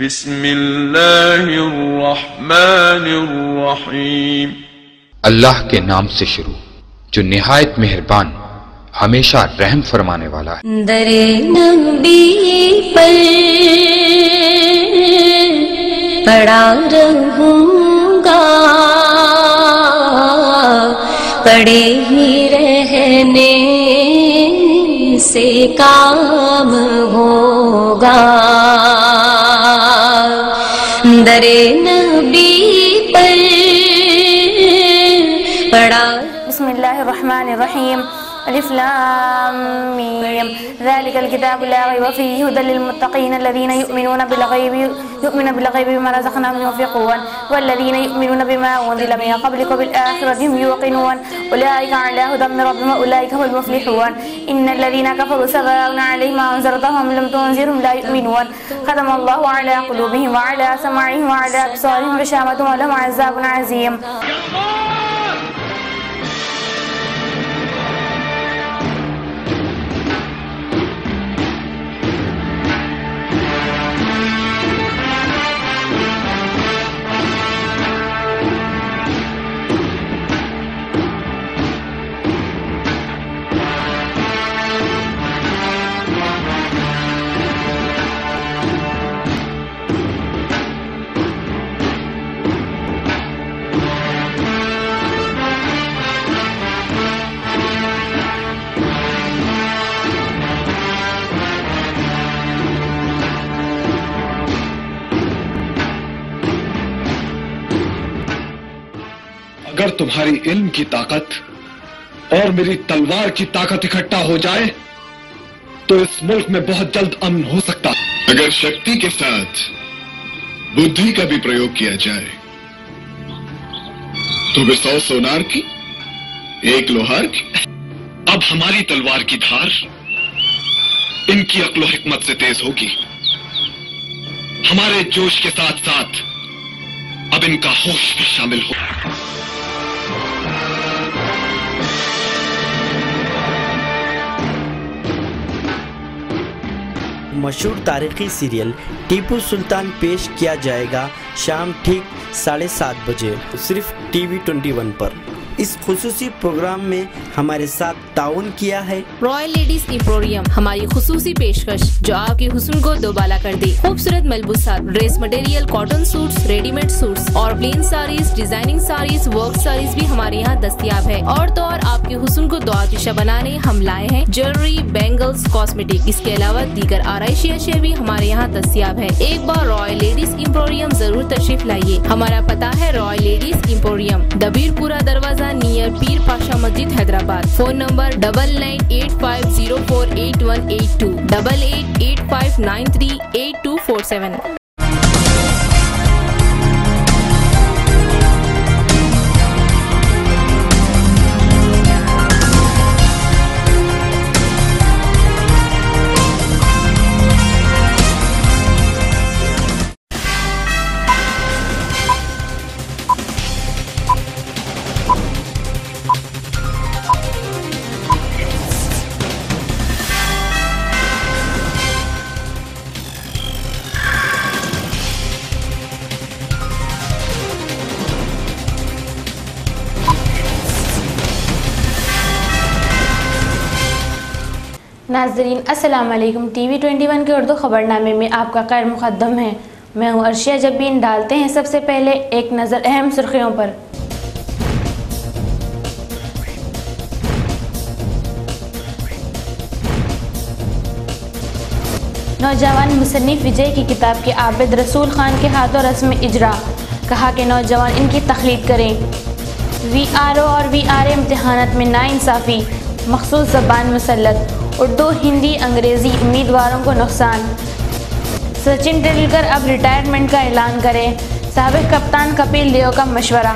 बिस्मिल्लाहिर्रहमानिर्रहीम। अल्लाह के नाम से शुरू जो निहायत मेहरबान हमेशा रहम फरमाने वाला है। दरे नबी पर पड़ा रहूंगा, पड़े ही रहने से काम होगा। दरे नबी पर पड़ा। बिस्मिल्लाहिर्रहमानिर्रहीम। अलिफ लाम मीम। ज़ालिकल किताबु ला रैब फ़ीहि हुदल लिलमुत्तक़ीन अल्लज़ीना युमिनूना बिल ग़ैबि बिमा रज़क़नाहुम युनफ़िक़ून वल्लज़ीना युमिनूना बिमा उन्ज़िला मिन क़ब्लिका वबिल आख़िरति हुम युक़िनून उलाइका अला हुदम मिन रब्बिहिम व उलाइका हुमुल मुफ़्लिहून। इन्नल्लज़ीना कफ़रू सवाअन अलैहिम अअन्ज़रतहुम अम लम तुनज़िरहुम ला युमिनून। ख़तमल्लाहु अला क़ुलूबिहिम व अला समइहिम व अला अबसारिहिम ग़िशावतुन व लहुम अज़ाबुन अज़ीम। अगर तुम्हारी इल्म की ताकत और मेरी तलवार की ताकत इकट्ठा हो जाए तो इस मुल्क में बहुत जल्द अमन हो सकता। अगर शक्ति के साथ बुद्धि का भी प्रयोग किया जाए तो वे 100 सोनार की, 1 लोहार की। अब हमारी तलवार की धार इनकी अक्ल और हिकमत से तेज होगी। हमारे जोश के साथ साथ अब इनका होश भी शामिल होगा। मशहूर तारीखी सीरियल टीपू सुल्तान पेश किया जाएगा शाम ठीक 7:30 बजे सिर्फ TV21 पर। इस खुसूसी प्रोग्राम में हमारे साथ ताउन किया है रॉयल लेडीज एम्पोरियम। हमारी खुसूसी पेशकश जो आपके हुस्न को दोबाला कर दे। खूबसूरत मलबूसात, dress material, cotton suits, readymade suits और plain saris, designing saris, work saris भी हमारे यहाँ दस्तयाब है। और तो और आपके हुस्न को दो आतिशा बनाने हम लाए हैं ज्वेलरी, बैंगल्स, कॉस्मेटिक। इसके अलावा दीगर आराइशी अशिया भी हमारे यहाँ दस्तयाब है। एक बार रॉयल लेडीज एम्पोरियम जरूर तशरीफ लाइए। हमारा पता है रॉयल लेडीज एम्पोरियम, दबीरपुरा दरवाजा नियर पीर पाशा मस्जिद, हैदराबाद। Phone number 9985048182 8885938247। नाज़रीन अस्सलाम वालेकुम। TV21 के उर्दू खबरनामे में आपका खैर मुक़द्दम है। मैं हूँ अर्शिया जब्बीन। डालते हैं सबसे पहले एक नज़र अहम सुर्खियों पर। नौजवान मुसन्निफ विजय की किताब के आबिद रसूल खान के हाथों रस्म इजरा। कहा कि नौजवान इनकी तख्लीद करें। VRO और VRA इम्तिहानात में नाइंसाफ़ी, मखसूस ज़बान मुसल्लत, उर्दू, हिंदी, अंग्रेज़ी उम्मीदवारों को नुकसान। सचिन तेंदुलकर अब रिटायरमेंट का ऐलान करें। साबिक़ कप्तान कपिल देव का मशवरा।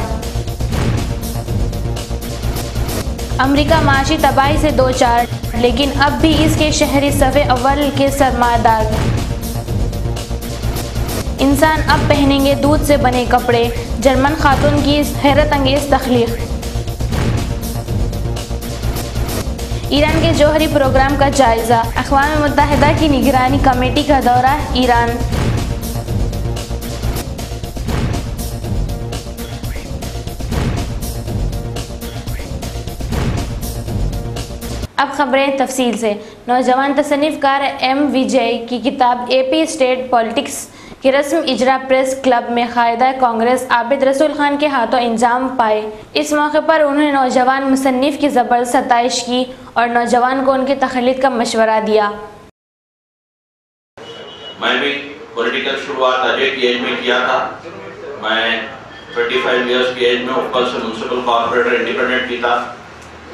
अमेरिका माशी तबाही से दो चार, लेकिन अब भी इसके शहरी सफ़े अव्वल के सरमादार। इंसान अब पहनेंगे दूध से बने कपड़े। जर्मन खातून की हैरत अंगेज़ तख्लीक़। ईरान के जौहरी प्रोग्राम का जायज़ा। अक़वाम मुत्तहिदा की निगरानी कमेटी का दौरा ईरान। अब खबरें तफसील से। नौजवान तसन्निफ़कार एम विजय की किताब AP स्टेट पॉलिटिक्स की रस्म इजरा प्रेस क्लब में क़ायदा कांग्रेस आबिद रसूल खान के हाथों इंजाम पाए। इस मौके पर उन्होंने नौजवान मुसन्निफ़ की ज़बरदस्त सताइश की और नौजवान को उनकी तख़लीद का मशवरा दिया। मैं भी पॉलिटिकल शुरुआत अजय की एज में किया था। मैं 25 इयर्स की एज में ऊपर से म्यूनसिपल कॉर्पोरेटर इंडिपेंडेंट भी था।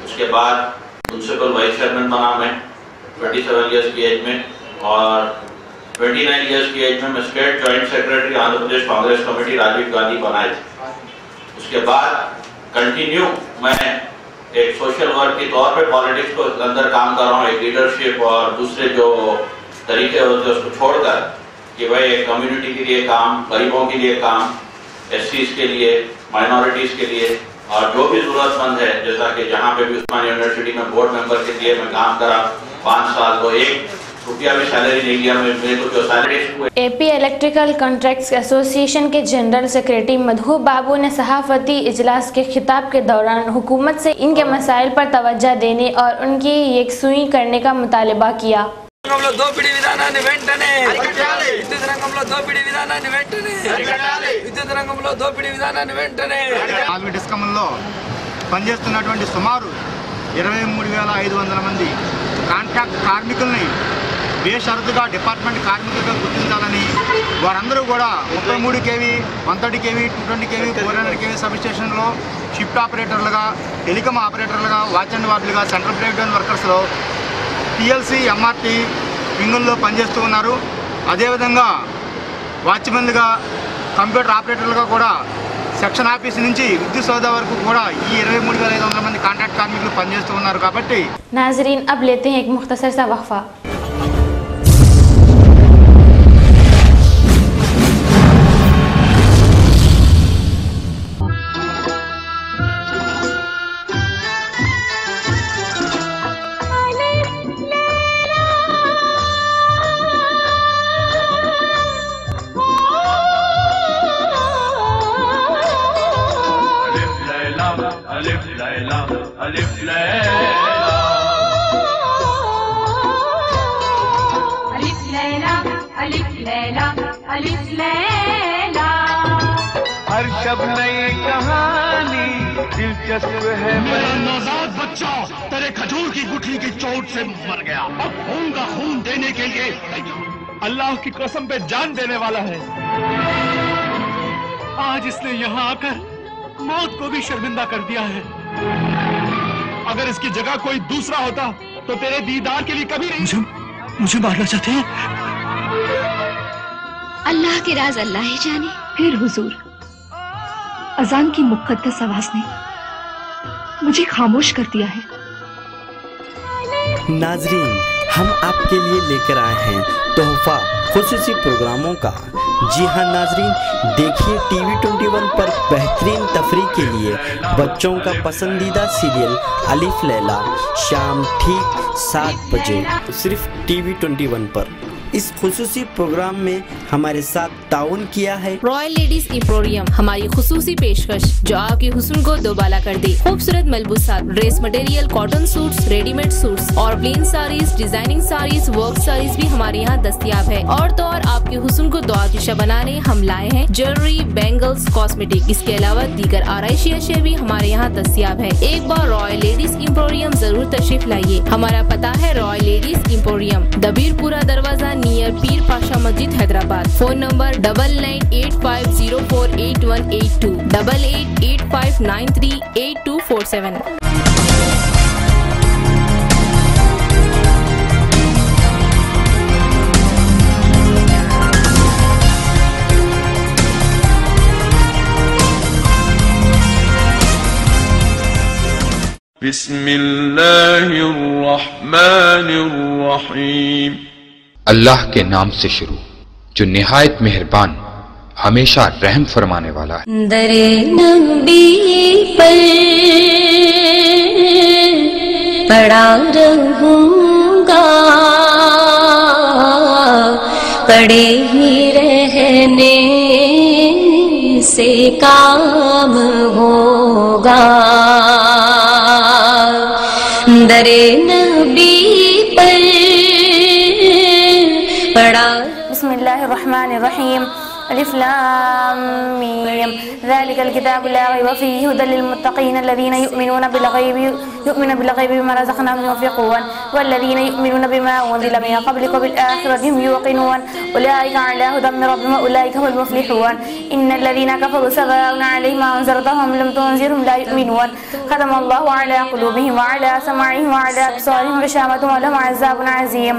उसके बाद म्यूनसिपल वाइस चेयरमैन बना मैं 27 इयर्स की एज में, और 29 इयर्स की एज में मैं state joint secretary Andhra Pradesh Congress committee Rajiv Gandhi बनाए थे। उसके बाद कंटिन्यू मैं एक सोशल वर्क के तौर पे पॉलिटिक्स को अंदर काम कर रहा हूँ। एक लीडरशिप और दूसरे जो तरीके होते हैं उसको छोड़कर कि भाई एक कम्युनिटी के लिए काम, गरीबों के लिए काम, SCs के लिए, माइनॉरिटीज़ के लिए, और जो भी ज़रूरतमंद है, जैसा कि जहाँ पे भी उस्मानिया यूनिवर्सिटी में बोर्ड मेंबर के लिए मैं काम करा 5 साल, तो 1 रुपया भी सैलरी नहीं लिया मेरे को जो salary. AP electrical contracts association के जनरल सेक्रेटरी मधु बाबू ने सहाफ़ती इजलास के खिताब के दौरान हुकूमत से इनके मसाइल पर तवज्जो देने और उनकी यकसुई करने का मुतालबा किया। దోపిడీ విధానాన్ని వెంటనే విద్యుత్ రంగంలో దోపిడీ విధానాన్ని వెంటనే విద్యుత్ రంగంలో దోపిడీ విధానాన్ని వెంటనే నాలుగు డిస్కమ్ల్లో పనిచేస్తున్నటువంటి సుమారు 23,500 మంది కాంట్రాక్ట్ కార్మికుల్ని బేషరతుగా డిపార్ట్మెంట్ కార్మికులుగా గుర్తించాలని, వారందరూ కూడా 33 kV, 130 kV, 220 kV, 400 kV సబ్ స్టేషన్లో షిఫ్ట్ ఆపరేటర్లుగా, టెలికామ్ ఆపరేటర్లుగా, వాచ్ అండ్ వార్డులుగా, సెంట్రల్ బ్రేక్డౌన్ వర్కర్స్లో, TLC, MRT వింగుల్లో పనిచేస్తూ ఉన్నారు. అదేవిధంగా వాచ్మెన్లుగా, కంప్యూటర్ ఆపరేటర్లుగా కూడా సెక్షన్ ఆఫీస్ నుంచి విద్యుత్ సౌదా వరకు కూడా ఈ 23,500 మంది కాంట్రాక్ట్ కార్మికులు పనిచేస్తూ ఉన్నారు. కాబట్టి नाज़रीन अब लेते हैं एक मुख्तसर सा वक्फा। हर शब नई कहानी दिलचस्प है। मेरा नौजाद बच्चा तेरे खजूर की गुठली की चोट से मर गया। अब खून का खून देने के लिए अल्लाह की कसम पे जान देने वाला है। आज इसने यहाँ आकर मौत को भी शर्मिंदा कर दिया है। अगर इसकी जगह कोई दूसरा होता तो तेरे दीदार के लिए कभी नहीं। मुझे मारना चाहते हैं? अल्लाह के राज अल्लाह ही जाने। फिर हुजूर, अजान की मुक़द्दस आवाज ने मुझे खामोश कर दिया है। नाजरीन, हम आपके लिए लेकर आए हैं तोहफा खुसूसी प्रोग्रामों का। जी हाँ नाजरीन, देखिए TV21 पर बेहतरीन तफरीह के लिए बच्चों का पसंदीदा सीरियल अलिफ लैला शाम ठीक 7 बजे सिर्फ TV21 पर। इस खुसूसी प्रोग्राम में हमारे साथ ताउन किया है रॉयल लेडीज एम्पोरियम, हमारी खुसूसी पेशकश जो आपके हुस्न को दोबाला कर दे। खूबसूरत मलबूसात, dress material, cotton suits, readymade suits और plain saris, designing saris, work saris भी हमारे यहाँ दस्तयाब है। और तो और आपके हुस्न को दुआतिशा बनाने हम लाए हैं ज्वेलरी, बैंगल्स, कॉस्मेटिक। इसके अलावा दीगर आराइशी अशिया भी हमारे यहाँ दस्तयाब है। एक बार रॉयल लेडीज एम्पोरियम जरूर तशरीफ लाइए। हमारा पता है रॉयल लेडीज एम्पोरियम, दबीरपुरा दरवाजा नियर पीर पाशा मस्जिद, हैदराबाद। Phone number 9985048182, 8885938247। बिस्मिल्लाहिर्रहमानिर्रहीम। अल्लाह के नाम से शुरू जो निहायत मेहरबान हमेशा रहम फरमाने वाला है। दरे नबी पर पड़ा रहूंगा, पड़े ही रहने से काम होगा। दरे नबी पर पड़ा। बिस्मिल्लाहिर्रहमानिर्रहीम। अलिफ लाम मीम। ज़ालिकल किताबु ला रैब फ़ीहि हुदल लिल्मुत्तक़ीन अल्लज़ीना युमिनूना बिल ग़ैबि बिमा रज़क़नाहुम युनफ़िक़ून वल्लज़ीना युमिनूना बिमा उन्ज़िला मिन क़ब्लिक वबिल आख़िरति हुम युक़िनून उलाइका अला हुदम मिन रब्बिहिम व उलाइका हुमुल मुफ़्लिहून। इन्नल्लज़ीना कफ़रू सवाअन अलैहिम अअन्ज़रतहुम अम लम तुनज़िरहुम ला युमिनून। ख़तमल्लाहु अला क़ुलूबिहिम व अला समइहिम व अला अबसारिहिम ग़िशावतुन व लहुम अज़ाबुन अज़ीम।